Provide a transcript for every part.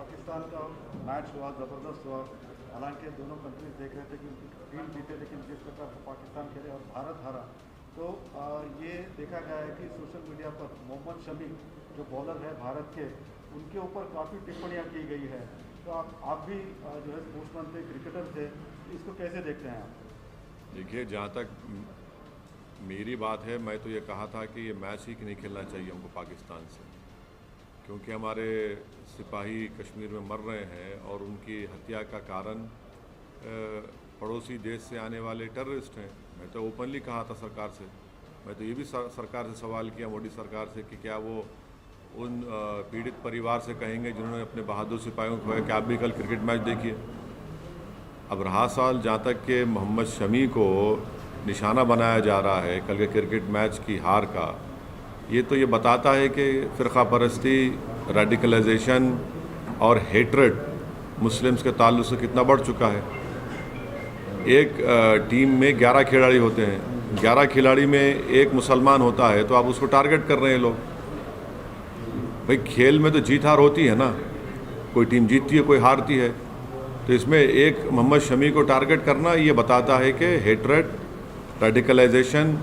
पाकिस्तान का मैच हुआ, ज़बरदस्त हुआ। हालांकि दोनों कंट्रीज देख रहे थे कि उनकी टीम जीते, लेकिन जिस प्रकार से पाकिस्तान खेले और भारत हारा, तो ये देखा गया है कि सोशल मीडिया पर मोहम्मद शमी जो बॉलर है भारत के, उनके ऊपर काफ़ी टिप्पणियाँ की गई है। तो आप भी जो है स्पोर्ट्स मैन थे, क्रिकेटर थे, इसको कैसे देखते हैं आप? देखिए, जहाँ तक मेरी बात है, मैं तो ये कहा था कि ये मैच ही नहीं खेलना चाहिए हमको पाकिस्तान से, क्योंकि हमारे सिपाही कश्मीर में मर रहे हैं और उनकी हत्या का कारण पड़ोसी देश से आने वाले टेररिस्ट हैं। मैं तो ओपनली कहा था सरकार से, मैं तो ये भी सरकार से सवाल किया, मोदी सरकार से, कि क्या वो उन पीड़ित परिवार से कहेंगे जिन्होंने अपने बहादुर सिपाहियों को खोया कि आप भी कल क्रिकेट मैच देखिए। अब रहा सवाल जहाँ तक कि मोहम्मद शमी को निशाना बनाया जा रहा है कल के क्रिकेट मैच की हार का, ये तो ये बताता है कि फ़िरक़ा परस्ती, रेडिकलाइजेशन और हेट्रेड मुस्लिम्स के ताल्लुक़ से कितना बढ़ चुका है। एक टीम में 11 खिलाड़ी होते हैं, 11 खिलाड़ी में एक मुसलमान होता है, तो आप उसको टारगेट कर रहे हैं लोग। भाई, खेल में तो जीत हार होती है ना, कोई टीम जीतती है, कोई हारती है। तो इसमें एक मोहम्मद शमी को टारगेट करना ये बताता है कि हेट्रेड, रेडिकलाइजेशन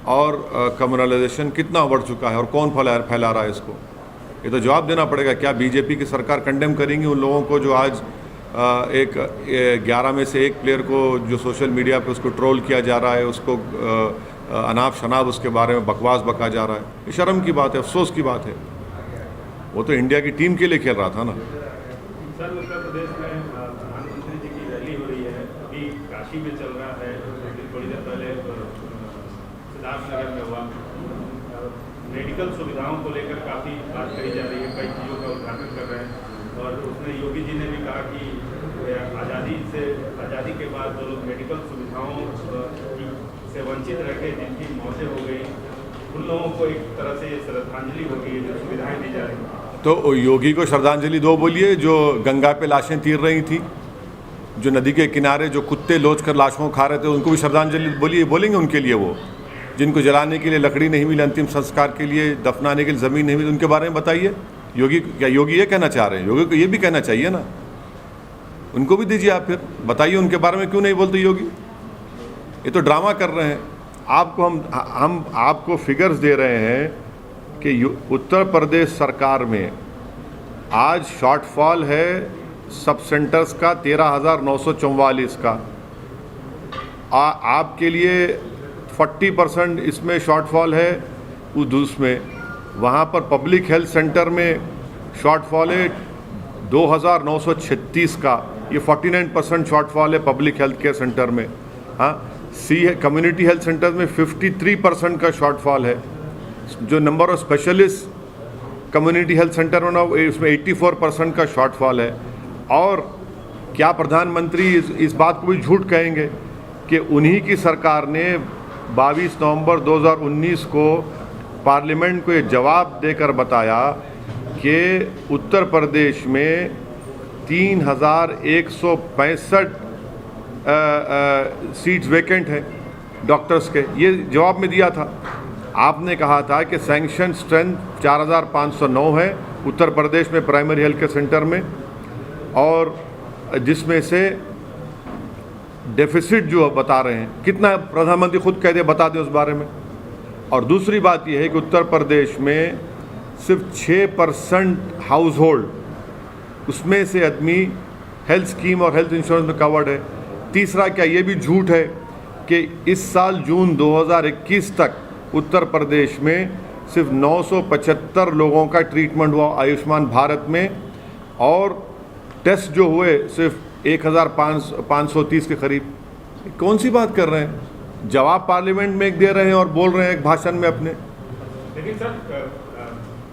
और कम्युनलाइजेशन कितना बढ़ चुका है और कौन फैला रहा है इसको। ये तो जवाब देना पड़ेगा। क्या बीजेपी की सरकार कंडेम करेंगी उन लोगों को जो आज 11 में से एक प्लेयर को जो सोशल मीडिया पे उसको ट्रोल किया जा रहा है, उसको अनाप शनाप उसके बारे में बकवास बका जा रहा है? ये शर्म की बात है, अफसोस की बात है। वो तो इंडिया की टीम के लिए खेल रहा था ना। सर, उत्तर प्रदेश में प्रधानमंत्री जी की रैली हो रही है, अभी काशी में चल रहा है, थोड़ी देर पहले सिद्धार्थनगर में हुआ। मेडिकल सुविधाओं को लेकर काफ़ी बात करी जा रही है, कई चीज़ों का उद्घाटन कर रहे हैं। और उसमें योगी जी ने भी कहा कि आज़ादी के बाद जो लोग मेडिकल सुविधाओं से वंचित रह के जिनकी मौतें हो गई, उन लोगों को एक तरह से श्रद्धांजलि होगी, जो सुविधाएं दी जा रही हैं। तो योगी को श्रद्धांजलि दो बोलिए, जो गंगा पे लाशें तीर रही थी, जो नदी के किनारे जो कुत्ते लोच कर लाशों को खा रहे थे, उनको भी श्रद्धांजलि बोलिए, बोलेंगे उनके लिए। वो जिनको जलाने के लिए लकड़ी नहीं मिली, अंतिम संस्कार के लिए दफनाने के लिए ज़मीन नहीं मिली, उनके बारे में बताइए। योगी ये कहना चाह रहे हैं? योगी को ये भी कहना चाहिए ना, उनको भी दीजिए आप। फिर बताइए उनके बारे में क्यों नहीं बोलते योगी? ये तो ड्रामा कर रहे हैं। आपको हम आपको फिगर्स दे रहे हैं कि उत्तर प्रदेश सरकार में आज शॉर्टफॉल है सब सेंटर्स का 13,944 का। आपके लिए 40% इसमें शॉर्टफॉल है। उसमें वहाँ पर पब्लिक हेल्थ सेंटर में शॉर्टफॉल है 2,936 का। ये 49% शॉर्टफॉल है पब्लिक हेल्थ केयर सेंटर में। हाँ, कम्युनिटी हेल्थ सेंटर में 53% का शॉर्टफॉल है। जो number of specialist community health centre में ना, उसमें 84% का शॉर्टफॉल है। और क्या प्रधानमंत्री इस बात को भी झूठ कहेंगे कि उन्हीं की सरकार ने 22 नवंबर 2019 को पार्लियामेंट को ये जवाब देकर बताया कि उत्तर प्रदेश में 3,165 सीट्स वैकेंट हैं डॉक्टर्स के। ये जवाब में दिया था। आपने कहा था कि सैंक्शन स्ट्रेंथ 4,509 है उत्तर प्रदेश में प्राइमरी हेल्थ केयर सेंटर में, और जिसमें से डेफिसिट जो बता रहे हैं कितना है, प्रधानमंत्री खुद कह दे, बता दे उस बारे में। और दूसरी बात यह है कि उत्तर प्रदेश में सिर्फ 6% हाउस होल्ड, उसमें से आदमी हेल्थ स्कीम और हेल्थ इंश्योरेंस में कवर्ड है। तीसरा, क्या ये भी झूठ है कि इस साल जून 2021 तक उत्तर प्रदेश में सिर्फ 975 लोगों का ट्रीटमेंट हुआ आयुष्मान भारत में, और टेस्ट जो हुए सिर्फ 1,530 के करीब। कौन सी बात कर रहे हैं? जवाब पार्लियामेंट में एक दे रहे हैं और बोल रहे हैं एक भाषण में अपने। लेकिन सर,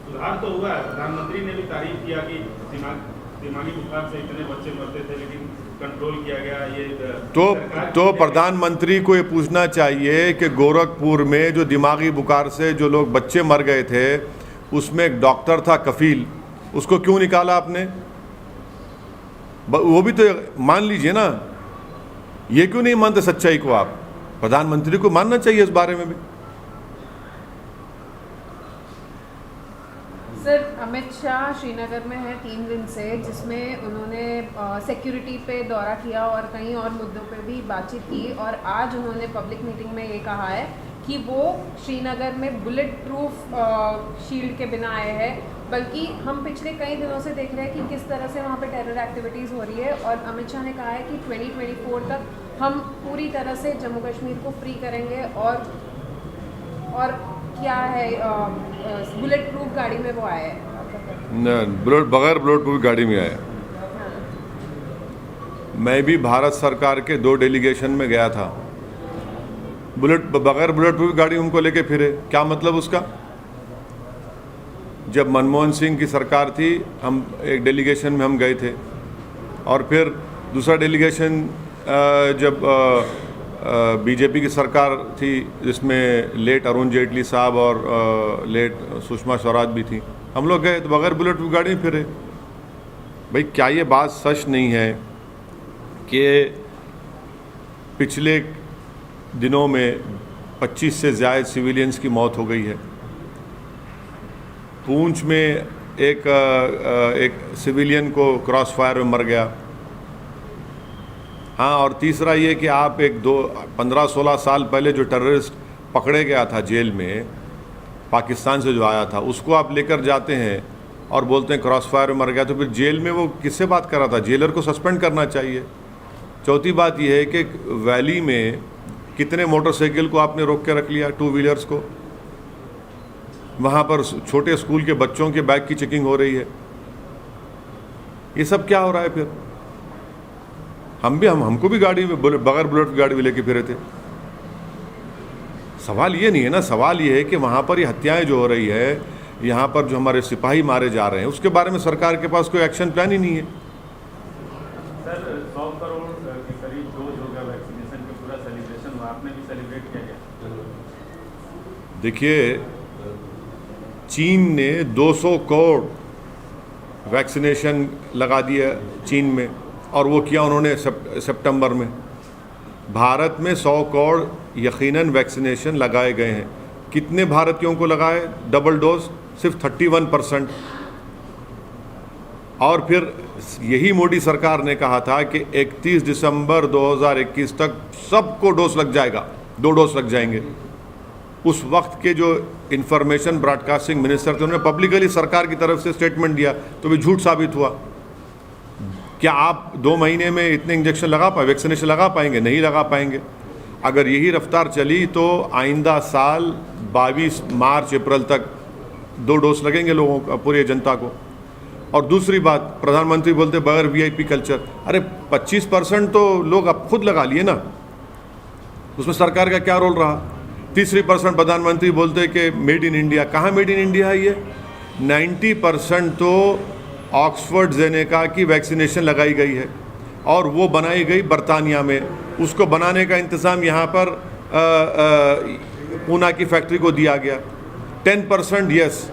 सुधार तो हुआ है। प्रधानमंत्री ने भी तारीफ किया कि दिमागी बुखार से इतने बच्चे मरते थे, लेकिन कंट्रोल किया गया। ये तो प्रधानमंत्री को ये पूछना चाहिए कि गोरखपुर में जो दिमागी बुखार से जो लोग बच्चे मर गए थे, उसमें एक डॉक्टर था कफील, उसको क्यों निकाला आपने? वो भी तो मान लीजिए ना। ये क्यों नहीं मानते सच्चाई को? आप प्रधानमंत्री को मानना चाहिए इस बारे में भी। सर, अमित शाह श्रीनगर में है 3 दिन से, जिसमें उन्होंने सिक्योरिटी पे दौरा किया और कई और मुद्दों पे भी बातचीत की। और आज उन्होंने पब्लिक मीटिंग में ये कहा है कि वो श्रीनगर में बुलेट प्रूफ शील्ड के बिना आए हैं, बल्कि हम पिछले कई दिनों से देख रहे हैं कि किस तरह से वहाँ पे टेरर एक्टिविटीज़ हो रही है। और अमित शाह ने कहा है कि 2024 तक हम पूरी तरह से जम्मू कश्मीर को फ्री करेंगे। और क्या है, बुलेट प्रूफ गाड़ी में वो आए हैं, बगैर बुलेट प्रूफ गाड़ी में आए। मैं भी भारत सरकार के 2 डेलीगेशन में गया था, बगैर बुलेट प्रूफ गाड़ी उनको लेके फिरे। क्या मतलब उसका? जब मनमोहन सिंह की सरकार थी, हम एक डेलीगेशन में हम गए थे, और फिर दूसरा डेलीगेशन जब बीजेपी की सरकार थी, जिसमें लेट अरुण जेटली साहब और लेट सुषमा स्वराज भी थी, हम लोग गए तो बगैर बुलेट प्रूफ गाड़ी में फिरे। भाई क्या ये बात सच नहीं है कि पिछले दिनों में 25 से ज़्यादा सिविलियंस की मौत हो गई है? पूंछ में एक सिविलियन को क्रॉस फायर में मर गया। हाँ, और तीसरा ये कि आप 15-16 साल पहले जो टेररिस्ट पकड़े गया था जेल में, पाकिस्तान से जो आया था, उसको आप लेकर जाते हैं और बोलते हैं क्रॉस फायर में मर गया। तो फिर जेल में वो किससे बात कर रहा था? जेलर को सस्पेंड करना चाहिए। चौथी बात यह है कि वैली में कितने मोटरसाइकिल को आपने रोक के रख लिया, 2 व्हीलर्स को। वहाँ पर छोटे स्कूल के बच्चों के बैग की चेकिंग हो रही है। ये सब क्या हो रहा है? फिर हमको भी गाड़ी में बगैर बुलेट गाड़ी में लेके फिरे थे। सवाल ये नहीं है ना, सवाल ये है कि वहाँ पर ये हत्याएं जो हो रही है, यहाँ पर जो हमारे सिपाही मारे जा रहे हैं, उसके बारे में सरकार के पास कोई एक्शन प्लान ही नहीं है। सर, 100 करोड़ के करीब डोज हो गया वैक्सीनेशन का, पूरा सेलिब्रेशन हुआ, आपने भी सेलिब्रेट किया क्या? देखिए, चीन ने 200 करोड़ वैक्सीनेशन लगा दिया चीन में, और वो किया उन्होंने सितंबर में। भारत में 100 करोड़ यकीनन वैक्सीनेशन लगाए गए हैं। कितने भारतीयों को लगाए डबल डोज? सिर्फ 31%। और फिर यही मोदी सरकार ने कहा था कि 31 दिसंबर 2021 तक सबको डोज लग जाएगा, 2 डोज लग जाएंगे। उस वक्त के जो इंफॉर्मेशन ब्रॉडकास्टिंग मिनिस्टर थे, उन्होंने पब्लिकली सरकार की तरफ से स्टेटमेंट दिया, तो भी झूठ साबित हुआ। क्या आप 2 महीने में इतने इंजेक्शन लगा पाए, वैक्सीनेशन लगा पाएंगे? नहीं लगा पाएंगे। अगर यही रफ्तार चली तो आइंदा साल 22 मार्च अप्रैल तक 2 डोज लगेंगे लोगों को, पूरी जनता को। और दूसरी बात, प्रधानमंत्री बोलते बगैर वीआईपी कल्चर। अरे 25% तो लोग अब खुद लगा लिए ना, उसमें सरकार का क्या रोल रहा? 30% प्रधानमंत्री बोलते कि मेड इन इंडिया। कहाँ मेड इन इंडिया है ये? 90% तो ऑक्सफोर्ड जेनेका की वैक्सीनेशन लगाई गई है, और वो बनाई गई बरतानिया में। उसको बनाने का इंतज़ाम यहाँ पर पूना की फैक्ट्री को दिया गया। 10% यस,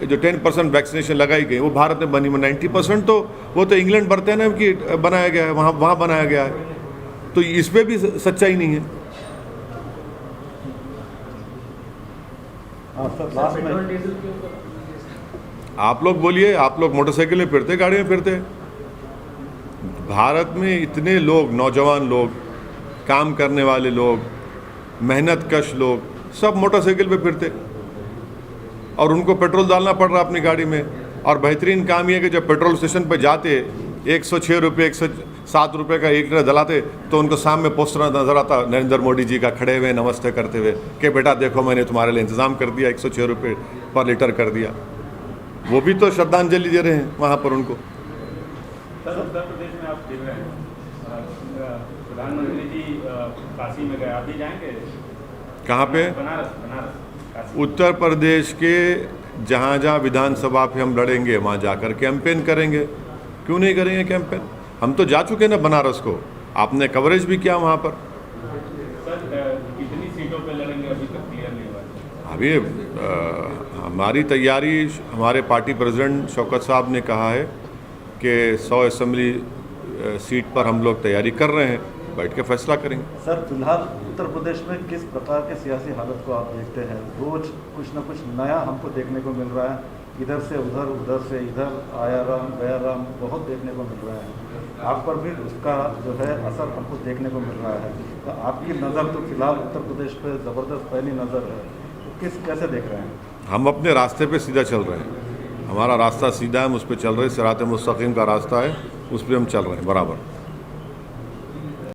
जो 10% वैक्सीनेशन लगाई गई वो भारत में बनी। 90% तो वो तो इंग्लैंड बरतानिया की बनाया गया है, वहाँ बनाया गया है। तो इस पर भी सच्चाई नहीं है। आप लोग बोलिए, आप लोग मोटरसाइकिल में फिरते, गाड़ी में फिरते? भारत में इतने लोग, नौजवान लोग, काम करने वाले लोग, मेहनत कश लोग, सब मोटरसाइकिल पे फिरते, और उनको पेट्रोल डालना पड़ रहा अपनी गाड़ी में। और बेहतरीन काम यह कि जब पेट्रोल स्टेशन पे जाते 106 रुपये 107 रुपये का 1 लीटर डलाते, तो उनको सामने पोस्टर नजर आता नरेंद्र मोदी जी का, खड़े हुए नमस्ते करते हुए कि बेटा देखो मैंने तुम्हारे लिए इंतज़ाम कर दिया, 106 रुपये पर लीटर कर दिया। वो भी तो श्रद्धांजलि दे रहे हैं वहाँ पर उनको। सर, उत्तर प्रदेश में आप देख रहे हैं, प्रधानमंत्री जी काशी में गए, आप भी जाएंगे? कहाँ पे? बनारस। उत्तर प्रदेश के जहाँ जहाँ विधानसभा पे हम लड़ेंगे वहाँ जाकर कैंपेन करेंगे। क्यों नहीं करेंगे कैंपेन? हम तो जा चुके ना बनारस को, आपने कवरेज भी किया वहाँ पर। सर, कितनी सीटों पे लड़ेंगे अभी तक क्लियर नहीं हुआ? अभी हमारी तैयारी, हमारे पार्टी प्रेसिडेंट शौकत साहब ने कहा है कि 100 असेंबली सीट पर हम लोग तैयारी कर रहे हैं, बैठ के फैसला करेंगे। सर, फिलहाल उत्तर प्रदेश में किस प्रकार के सियासी हालत को आप देखते हैं? रोज कुछ न कुछ नया हमको देखने को मिल रहा है। इधर से उधर, उधर से इधर, आया राम गया राम बहुत देखने को मिल रहे हैं। आप पर भी उसका जो है असर हमको देखने को मिल रहा है। तो आपकी नज़र तो फिलहाल उत्तर प्रदेश पे ज़बरदस्त पैनी नज़र है, तो कैसे देख रहे हैं? हम अपने रास्ते पे सीधा चल रहे हैं, हमारा रास्ता सीधा है, हम उस पर चल रहे हैं, सिरात मुस्तकीम का रास्ता है, उस पर हम चल रहे हैं बराबर।